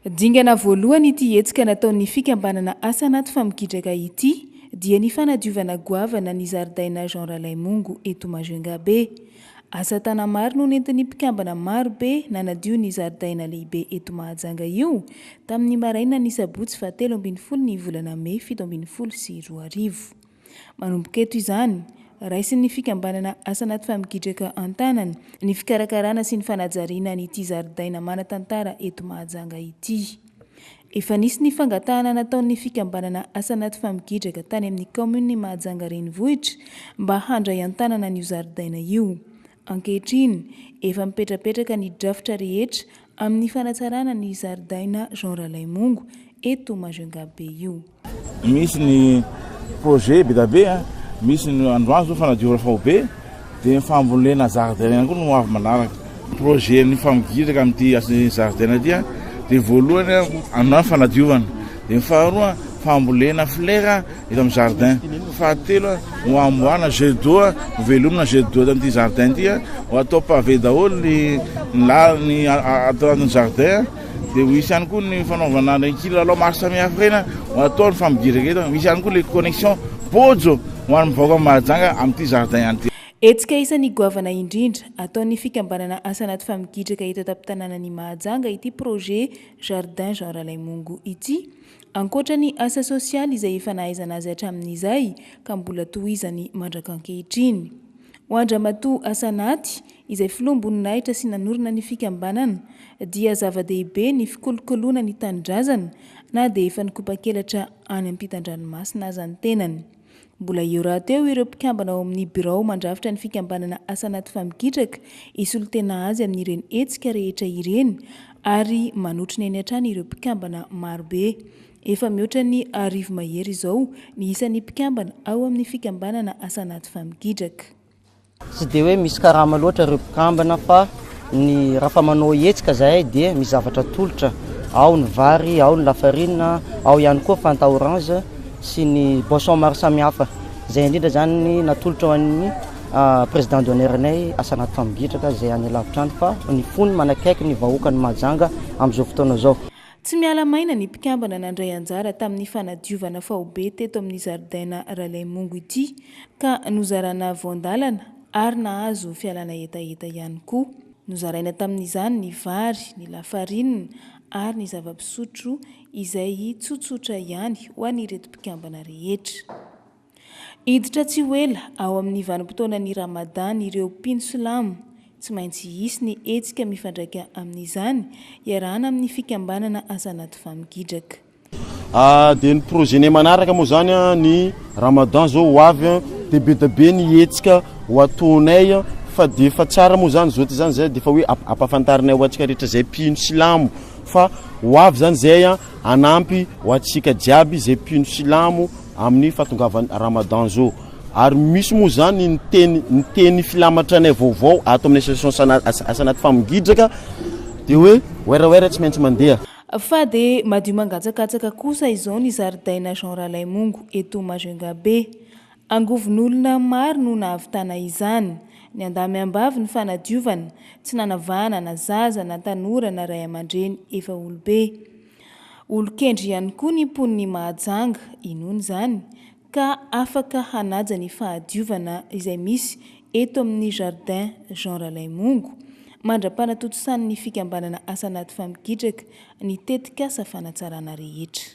Dingana voalohany ity hetsika nataon'ny fikambanana asa anaty famokijaka ity dia ny fanadiovana goavana ny zaridaina Jean Ralaimongo eto Majunga be. Asa tana maro no nentin'ny mpikambana maro be nanadio ny zaridaina lehibe eto Mahajanga io tamin'ny maraina ny sabotsy 17 ny volana May 2022. Manomboka eto izany, raisin'ny fikambanana asa anaty famokijaka Antanana ny fikarakarana sy ny fanajariana n'ity zaridaina manatantara eto Mahajanga ity. Efa nisy ny fangatahana nataon'ny fikambanana asa anaty famokijaka tany amin'ny commune Mahajanga renivohitra mba handray Antanana n'io zaridaina io. Ankehitriny, efa mipetrapetraka ny drafitra rehetra amin'ny fanatsarana ny zaridaina Jean Ralaimongo eto Majunga be io. Misy ny projet be da be, misy ny androany zao fanadiovana faobe dia fambolena zaridaina ihany koa no avy manaraka. Projet ny famokijaka amin'ity zaridaina dia dia voalohany androany fanadiovana, dia faharoa fambolena flera eto amin'ny jardin, fahatelo ho amboana jet d'eau, velomina jet d'eau amin'ity jardin ity, ho atao pavé daholo ny atao anatin'ny jardin. Dia misy ihany koa ny fanaovana ny kilalao maro samihafa reny ho atao ny famokijaka eto. Misy ihany koa le connexion bojo ho an'ny vahoaka Mahajanga amin'ity jardin ihany ity. Hetsika isan'ny goavana indrindra ataon'ny fikambanana asa anaty famokijaka eto an-tampon-tanànan'i Mahajanga ity projet Jardin Jean Ralaimongo ity, ankoatra ny asa sosialy izay efa nahaizana azy hatramin'izay ka mbola tohizany mandraka ankehitriny. Ho andramatoa asa anaty izay filoam-boninahitra sy nanorina ny fikambanana dia zava-dehibe ny fikolokoloana ny tanindrazana na dia efa nikopa-kelatra any ampitan-dranomasina aza ny tenany. Mbola eo rahateo ireo mpikambana ao amin'ny birao mandrafitra ny fikambanana asa anaty famokijaka isolotena azy amin'ireny hetsika rehetra ireny ary manotrina eny hatrany ireo mpikambana marobe. Efa mihoatra ny 10 mahery izao ny isan'ny mpikambana ao amin'ny fikambanana asa anaty famokijaka. Tsy dia hoe misy karama loatra ireo mpikambana fa ny raha manao hetsika zahay dia misy zavatra tolotra, ao ny vary, ao ny lafarina, ao ihany koa fanta orange sy ny boisson maro samihafa. Izay indrindra zany natolotra ho an'ny président d'honneur-nay asa anaty famokijaka izay any lavitra any fa ny fony manakaiky ny vahoaka ny Mahajanga amin'izao fotoana izao. Tsy miala maina ny mpikambana nandray anjara tamin'ny fanadiovana faobe teto amin'ny zaridaina Ralaimongo ity ka nozarana voandalana ary nahazo fialana hetaheta ihany koa. Nozaraina tamin'izany ny vary, ny lafarinina ary ny zava-pisotro izay tsotsotra ihany ho an'ireto mpikambana rehetra. Hiditra tsy ho ela ao amin'ny vanim-potoanan'ny Ramadan ireo mpino silamo, tsy maintsy hisy ny hetsika mifandraika amin'izany iarahana amin'ny fikambanana asa anaty famokijaka. Dia ny projet-nay manaraka moa zany ny Ramadan zao ho avy dia be da be ny hetsika ho ataonay fa dia fa tsara moa zany zao ty zany zay dia fa hoe ampafantarinay ho antsika rehetra zay mpino silamo fa ho avy zany zay anampy ho antsika jiaby zay mpino silamo amin'ny fahatongavany Ramadan zao. Ary misy moa zany ny teny filamatra anay vaovao ato amin'ny association asa anaty famokijaka dia hoe oeraoera tsy maintsy mandeha. Fa dia madio mangatsakatsaka kosa izao ny zaridaina Jean Ralaimongo eto Majunga be. Angovin'olona maro no nahavitana izany. Ny andamy-ambavy ny fanadiovana, tsy nanavahana na zaza na tanora na ray aman-dreny efa olobe. Olon-kendry ihany koa ny mponiny Mahajanga, inony izany ka afaka hanaja ny fahadiovana izay misy eto amin'ny Jardin Jean Ralaimongo mandra-panatotosany ny fikambanana asa anaty famokijaka ny tetikasa fanatsarana rehetra.